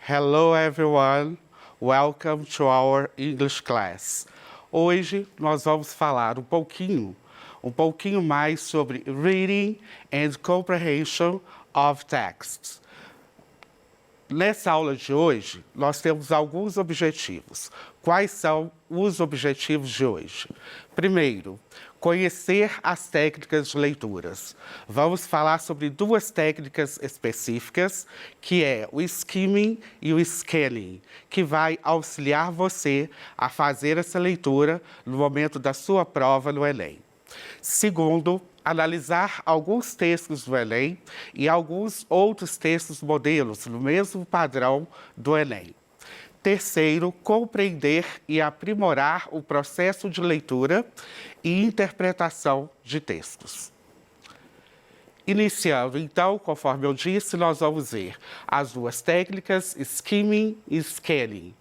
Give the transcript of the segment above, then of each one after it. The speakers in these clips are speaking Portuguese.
Hello everyone, welcome to our English class. Hoje nós vamos falar um pouquinho mais sobre reading and comprehension of texts. Nessa aula de hoje, nós temos alguns objetivos. Quais são os objetivos de hoje? Primeiro, conhecer as técnicas de leituras. Vamos falar sobre duas técnicas específicas, que é o skimming e o scanning, que vai auxiliar você a fazer essa leitura no momento da sua prova no Enem. Segundo, analisar alguns textos do Enem e alguns outros textos modelos no mesmo padrão do Enem. Terceiro, compreender e aprimorar o processo de leitura e interpretação de textos. Iniciando, então, conforme eu disse, nós vamos ver as duas técnicas, skimming e scanning.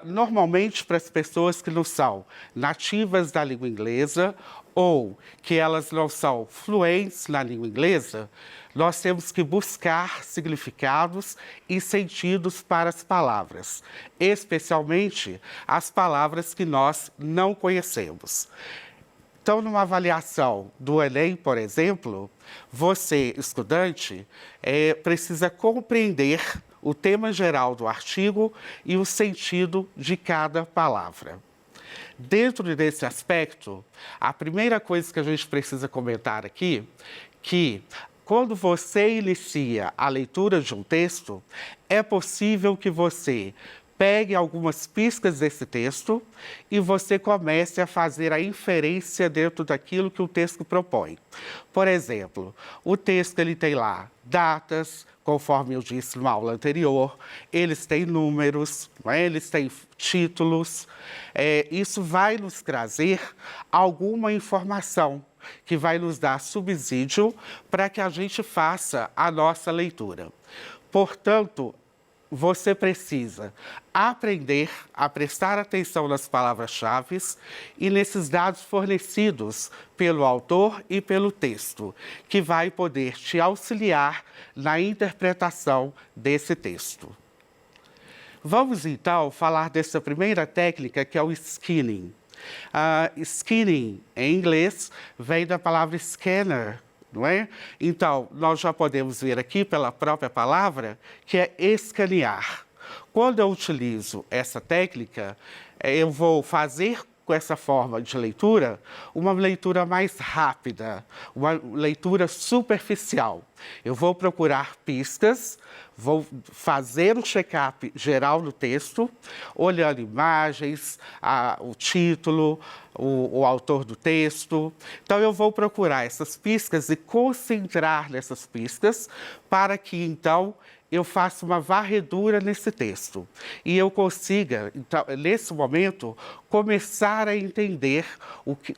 Normalmente, para as pessoas que não são nativas da língua inglesa ou que elas não são fluentes na língua inglesa, nós temos que buscar significados e sentidos para as palavras, especialmente as palavras que nós não conhecemos. Então, numa avaliação do Enem, por exemplo, você, estudante, precisa compreender o tema geral do artigo e o sentido de cada palavra. Dentro desse aspecto, a primeira coisa que a gente precisa comentar aqui, que quando você inicia a leitura de um texto, é possível que você pegue algumas pistas desse texto e você comece a fazer a inferência dentro daquilo que o texto propõe. Por exemplo, o texto ele tem lá datas, conforme eu disse na aula anterior, eles têm números, eles têm títulos. Isso vai nos trazer alguma informação que vai nos dar subsídio para que a gente faça a nossa leitura. Portanto, você precisa aprender a prestar atenção nas palavras-chave e nesses dados fornecidos pelo autor e pelo texto, que vai poder te auxiliar na interpretação desse texto. Vamos, então, falar dessa primeira técnica, que é o scanning. Scanning, em inglês, vem da palavra scanner, não é? Então, nós já podemos ver aqui pela própria palavra que é escanear. Quando eu utilizo essa técnica, eu vou fazer com essa forma de leitura uma leitura mais rápida, uma leitura superficial. Eu vou procurar pistas, vou fazer um check-up geral no texto, olhando imagens, o título, o autor do texto. Então, eu vou procurar essas pistas e concentrar nessas pistas para que, então, eu faça uma varredura nesse texto e eu consiga, então, nesse momento, começar a entender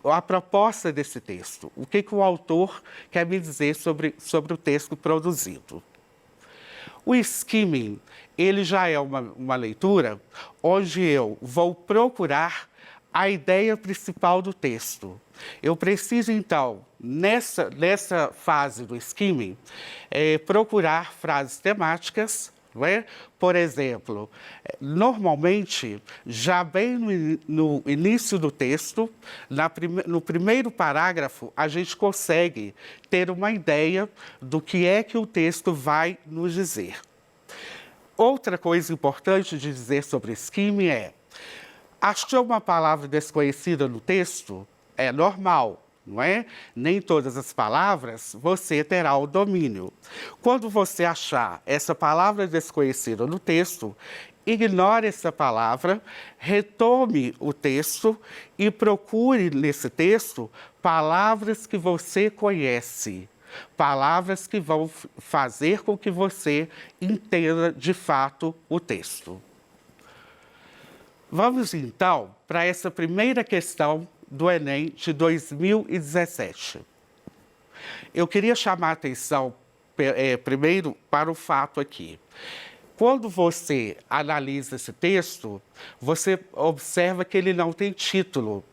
a proposta desse texto, o que o autor quer me dizer sobre o texto produzido. O skimming, ele já é uma leitura onde eu vou procurar a ideia principal do texto. Eu preciso, então, nessa fase do skimming, procurar frases temáticas, não é? Por exemplo, normalmente, já bem no início do texto, no primeiro parágrafo, a gente consegue ter uma ideia do que é que o texto vai nos dizer. Outra coisa importante de dizer sobre skimming achou uma palavra desconhecida no texto? É normal, não é? Nem todas as palavras você terá o domínio. Quando você achar essa palavra desconhecida no texto, ignore essa palavra, retome o texto e procure nesse texto palavras que você conhece. Palavras que vão fazer com que você entenda de fato o texto. Vamos, então, para essa primeira questão do Enem de 2017. Eu queria chamar a atenção, primeiro, para o fato aqui. Quando você analisa esse texto, você observa que ele não tem título.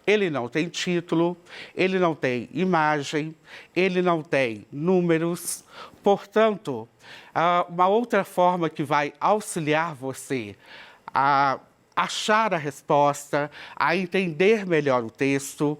Ele não tem título, ele não tem imagem, ele não tem números. Portanto, uma outra forma que vai auxiliar você a achar a resposta, a entender melhor o texto,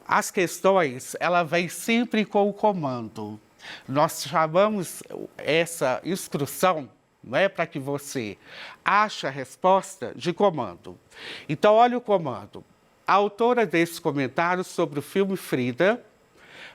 as questões, ela vem sempre com o comando. Nós chamamos essa instrução, não é, para que você ache a resposta, de comando. Então, olha o comando. A autora desse comentário sobre o filme Frida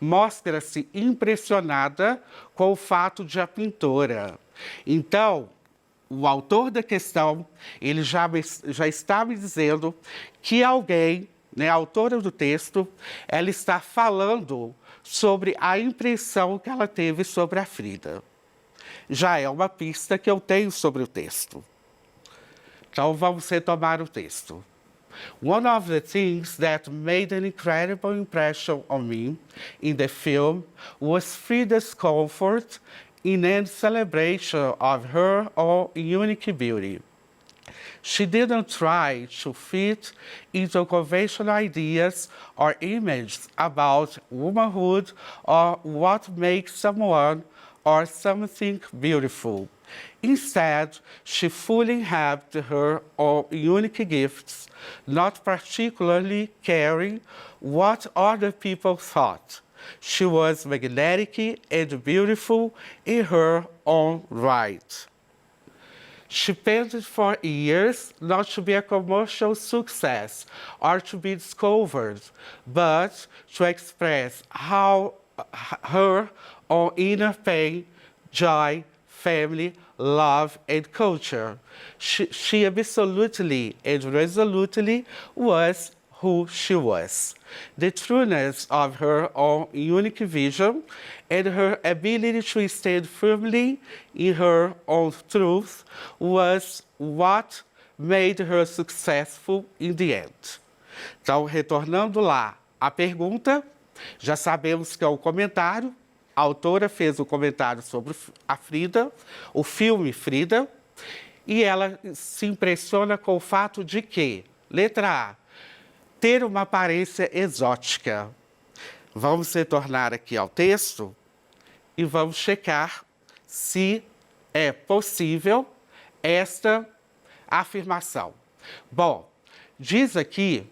mostra-se impressionada com o fato de a pintora. Então, o autor da questão, ele já está me dizendo que alguém, né, a autora do texto, ela está falando sobre a impressão que ela teve sobre a Frida. Já é uma pista que eu tenho sobre o texto. Então, vamos retomar o texto. One of the things that made an incredible impression on me in the film was Frida's comfort in and celebration of her own unique beauty. She didn't try to fit into conventional ideas or images about womanhood or what makes someone or something beautiful. Instead, she fully inhabited her own unique gifts, not particularly caring what other people thought. She was magnetic and beautiful in her own right. She painted for years not to be a commercial success or to be discovered, but to express how her own inner pain, joy, family, love, and culture. She absolutely and resolutely was who she was. The trueness of her own unique vision and her ability to stand firmly in her own truth was what made her successful in the end. Então, retornando lá à pergunta, já sabemos que é um comentário. A autora fez um comentário sobre a Frida, o filme Frida, e ela se impressiona com o fato de que, letra A, ter uma aparência exótica. Vamos retornar aqui ao texto e vamos checar se é possível esta afirmação. Bom, diz aqui,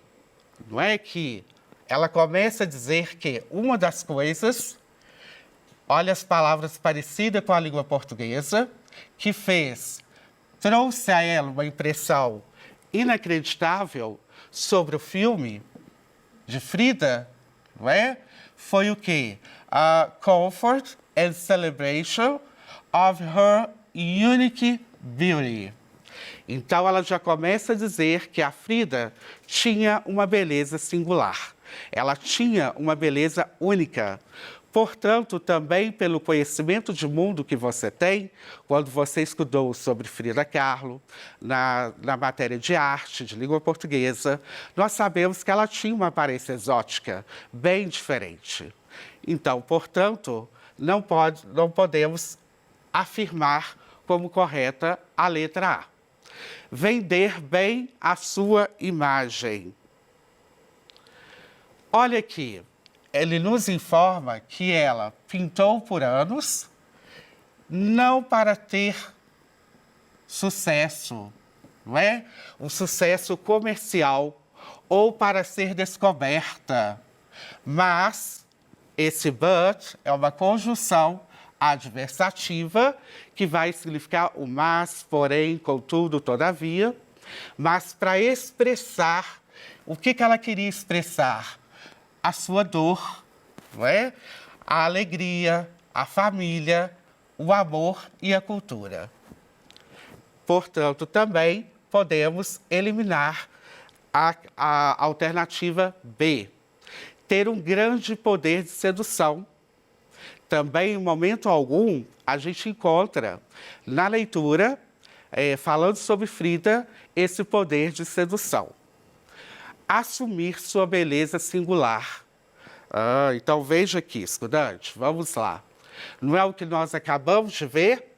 não é, que ela começa a dizer que uma das coisas, olha as palavras parecidas com a língua portuguesa, que trouxe a ela uma impressão inacreditável sobre o filme de Frida, não é? Foi o quê? A comfort and celebration of her unique beauty. Então, ela já começa a dizer que a Frida tinha uma beleza singular. Ela tinha uma beleza única. Portanto, também pelo conhecimento de mundo que você tem, quando você estudou sobre Frida Kahlo, na matéria de arte, de língua portuguesa, nós sabemos que ela tinha uma aparência exótica, bem diferente. Então, portanto, não podemos afirmar como correta a letra A. Vender bem a sua imagem. Olha aqui. Ele nos informa que ela pintou por anos, não para ter sucesso, não é? Um sucesso comercial ou para ser descoberta. Mas esse but é uma conjunção adversativa que vai significar o mas, porém, contudo, todavia, mas para expressar o que ela queria expressar. A sua dor, não é? A alegria, a família, o amor e a cultura. Portanto, também podemos eliminar a alternativa B. Ter um grande poder de sedução. Também, em momento algum, a gente encontra na leitura, falando sobre Frida, esse poder de sedução. Assumir sua beleza singular. Então, veja aqui, estudante, vamos lá. Não é o que nós acabamos de ver?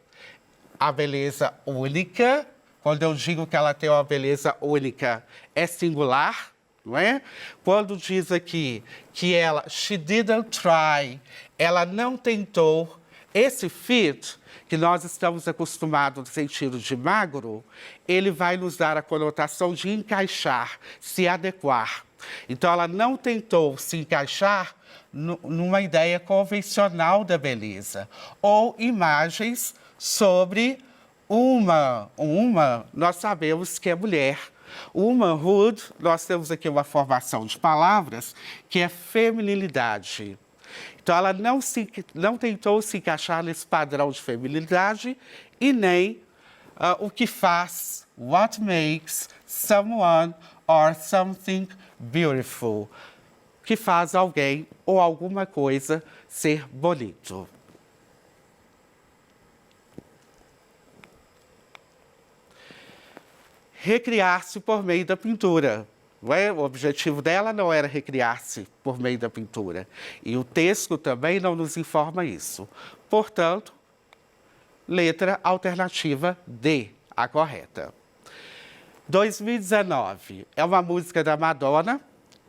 A beleza única, quando eu digo que ela tem uma beleza única, é singular. não é? Quando diz aqui que ela, she didn't try, ela não tentou, esse fit, que nós estamos acostumados no sentido de magro, ele vai nos dar a conotação de encaixar, se adequar. Então, ela não tentou se encaixar numa ideia convencional da beleza, ou imagens sobre nós sabemos que é mulher. Womanhood, nós temos aqui uma formação de palavras que é feminilidade. Então, ela não tentou se encaixar nesse padrão de feminilidade e nem o que faz, what makes someone or something beautiful, que faz alguém ou alguma coisa ser bonito. Recriar-se por meio da pintura. Não é? O objetivo dela não era recriar-se por meio da pintura. E o texto também não nos informa isso. Portanto, letra alternativa D, a correta. 2019 é uma música da Madonna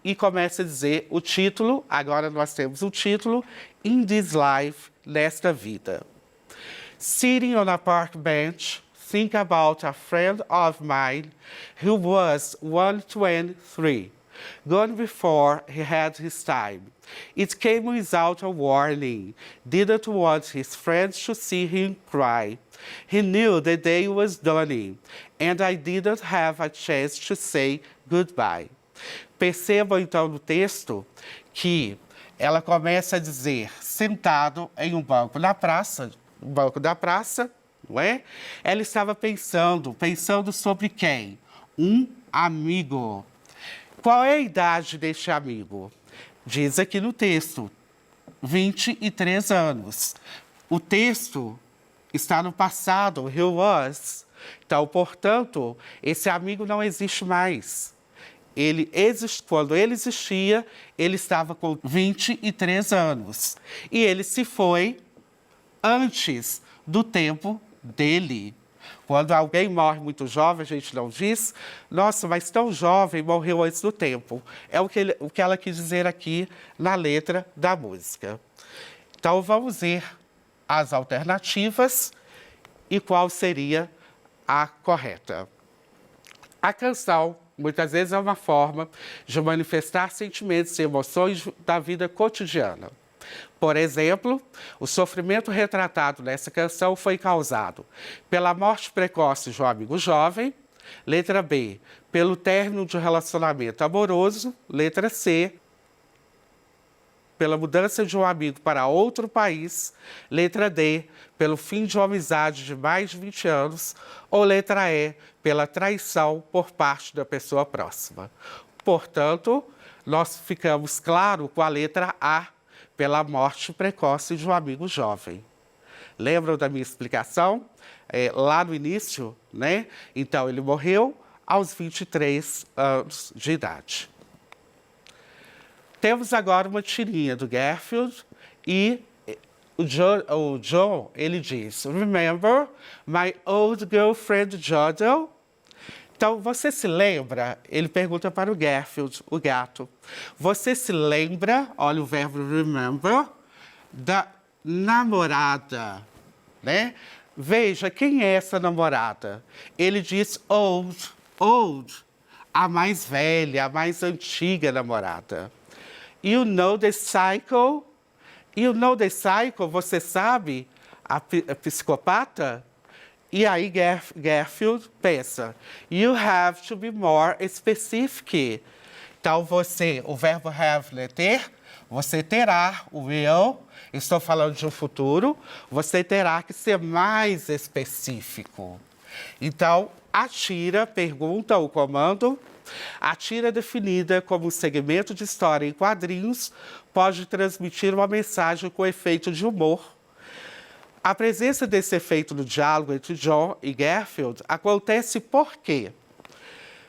e começa a dizer o título, agora nós temos o título, In This Life, nesta vida. Sitting on a park bench, think about a friend of mine who was 123, gone before he had his time. It came without a warning, didn't want his friends to see him cry. He knew the day was dawning, and I didn't have a chance to say goodbye. Percebam então no texto que ela começa a dizer, sentado em um banco da praça, não é? Ela estava pensando sobre quem? Um amigo. Qual é a idade deste amigo? Diz aqui no texto, 23 anos. O texto está no passado, he was. Então, portanto, esse amigo não existe mais. Quando ele existia, ele estava com 23 anos. E ele se foi antes do tempo dele. Quando alguém morre muito jovem, a gente não diz, nossa, mas tão jovem, morreu antes do tempo. É o que ela quis dizer aqui na letra da música. Então, vamos ver as alternativas e qual seria a correta. A canção, muitas vezes, é uma forma de manifestar sentimentos e emoções da vida cotidiana. Por exemplo, o sofrimento retratado nessa canção foi causado pela morte precoce de um amigo jovem, letra B, pelo término de um relacionamento amoroso, letra C, pela mudança de um amigo para outro país, letra D, pelo fim de uma amizade de mais de 20 anos, ou letra E, pela traição por parte da pessoa próxima. Portanto, nós ficamos claro com a letra A, pela morte precoce de um amigo jovem. Lembram da minha explicação? Lá no início, né? Então, ele morreu aos 23 anos de idade. Temos agora uma tirinha do Garfield e o Joe, ele diz, Remember my old girlfriend Jodel? Então, você se lembra? Ele pergunta para o Garfield, o gato. Você se lembra, olha o verbo remember, da namorada, né? Veja, quem é essa namorada? Ele diz old, a mais velha, a mais antiga namorada. You know the cycle? You know the cycle, você sabe a psicopata? E aí Garfield pensa, you have to be more specific. Então o verbo have, né, ter, você terá, o will, estou falando de um futuro, você terá que ser mais específico. Então, a tira pergunta o comando. A tira definida como um segmento de história em quadrinhos pode transmitir uma mensagem com efeito de humor. A presença desse efeito no diálogo entre John e Garfield acontece por quê?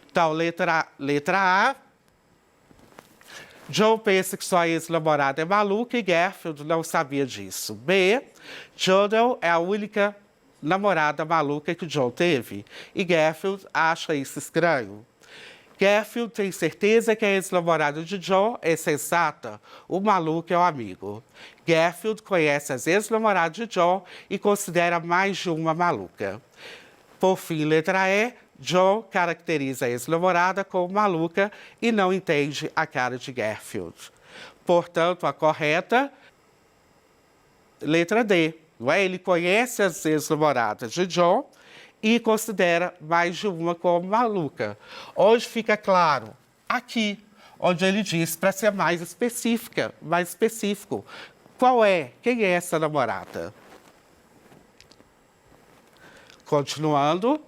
Então, letra A, John pensa que sua ex-namorada é maluca e Garfield não sabia disso. B, Jodel é a única namorada maluca que John teve e Garfield acha isso estranho. Garfield tem certeza que a ex-namorada de John é sensata. O maluco é o amigo. Garfield conhece as ex-namoradas de John e considera mais de uma maluca. Por fim, letra E, John caracteriza a ex-namorada como maluca e não entende a cara de Garfield. Portanto, a correta, letra D. Não é? Ele conhece as ex-namoradas de John e considera mais de uma como maluca. Hoje fica claro, aqui, onde ele diz para ser mais específica, mais específico. Qual é? Quem é essa namorada? Continuando,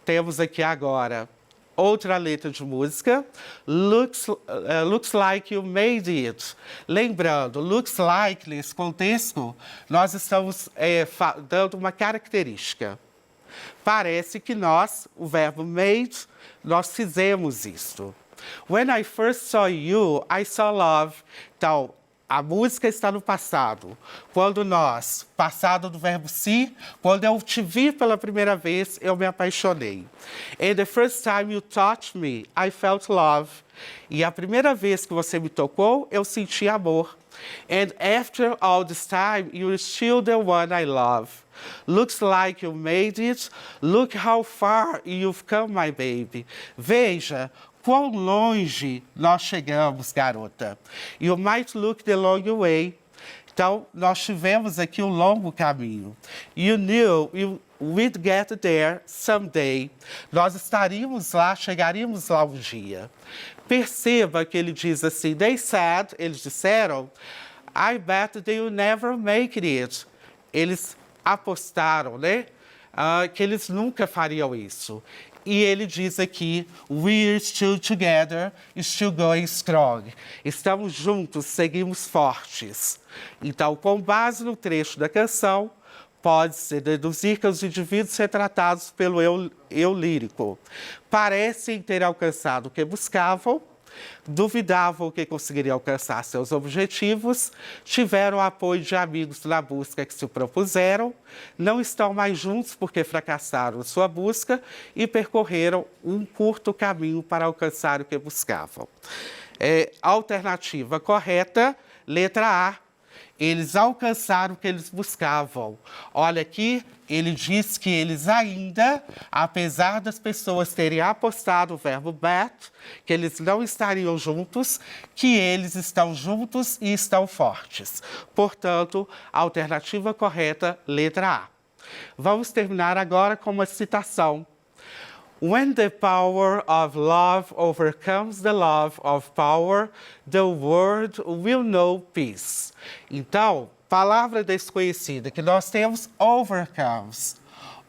temos aqui agora outra letra de música. Looks like you made it. Lembrando, looks like, nesse contexto, nós estamos dando uma característica. Parece que nós, o verbo made, nós fizemos isto. When I first saw you, I saw love. Então, a música está no passado. Quando nós, passado do verbo see, quando eu te vi pela primeira vez, eu me apaixonei. And the first time you touched me, I felt love. E a primeira vez que você me tocou, eu senti amor. And after all this time, you're still the one I love. Looks like you made it. Look how far you've come, my baby. Veja quão longe nós chegamos, garota. You might look the long way. Então, nós tivemos aqui um longo caminho. You knew we'd get there someday. Nós estaríamos lá, chegaríamos lá um dia. Perceba que ele diz assim, they said, eles disseram, I bet they'll never make it. Eles apostaram, né? Que eles nunca fariam isso. E ele diz aqui, we're still together, still going strong. Estamos juntos, seguimos fortes. Então, com base no trecho da canção, pode-se deduzir que os indivíduos retratados pelo eu lírico parecem ter alcançado o que buscavam, duvidavam que conseguiriam alcançar seus objetivos, tiveram apoio de amigos na busca que se propuseram, não estão mais juntos porque fracassaram em sua busca e percorreram um curto caminho para alcançar o que buscavam. Alternativa correta, letra A. Eles alcançaram o que eles buscavam. Olha aqui, ele diz que eles ainda, apesar das pessoas terem apostado o verbo bet, que eles não estariam juntos, que eles estão juntos e estão fortes. Portanto, a alternativa correta, letra A. Vamos terminar agora com uma citação. When the power of love overcomes the love of power, the world will know peace. Então, palavra desconhecida que nós temos, overcomes.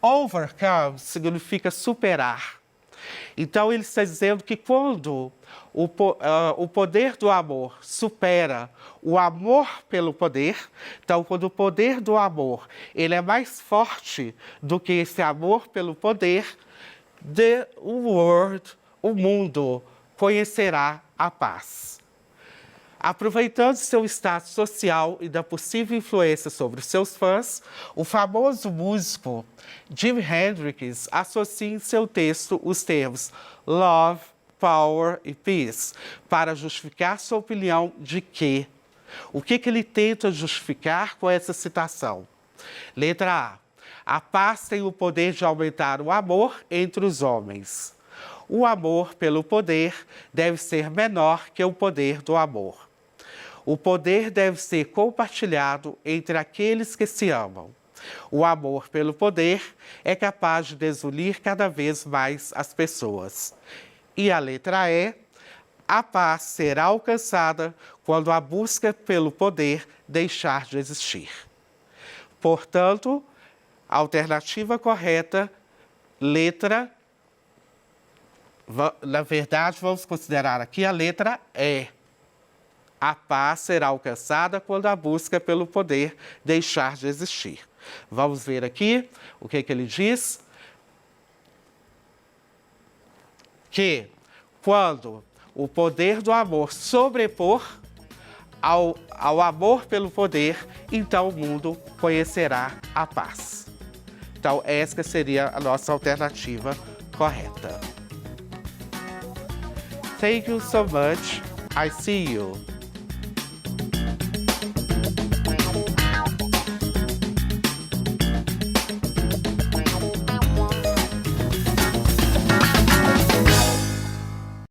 Overcome significa superar. Então, ele está dizendo que quando o poder do amor supera o amor pelo poder, então, quando o poder do amor ele é mais forte do que esse amor pelo poder, the world, o mundo, conhecerá a paz. Aproveitando seu status social e da possível influência sobre os seus fãs, o famoso músico Jimi Hendrix associa em seu texto os termos love, power e peace para justificar sua opinião de que. O que ele tenta justificar com essa citação? Letra A. A paz tem o poder de aumentar o amor entre os homens. O amor pelo poder deve ser menor que o poder do amor. O poder deve ser compartilhado entre aqueles que se amam. O amor pelo poder é capaz de desunir cada vez mais as pessoas. E a letra E, a paz será alcançada quando a busca pelo poder deixar de existir. Portanto, a alternativa correta, letra, na verdade, vamos considerar aqui a letra E. A paz será alcançada quando a busca pelo poder deixar de existir. Vamos ver aqui o que ele diz. Que quando o poder do amor sobrepor ao amor pelo poder, então o mundo conhecerá a paz. Então, essa seria a nossa alternativa correta. Thank you so much. I see you.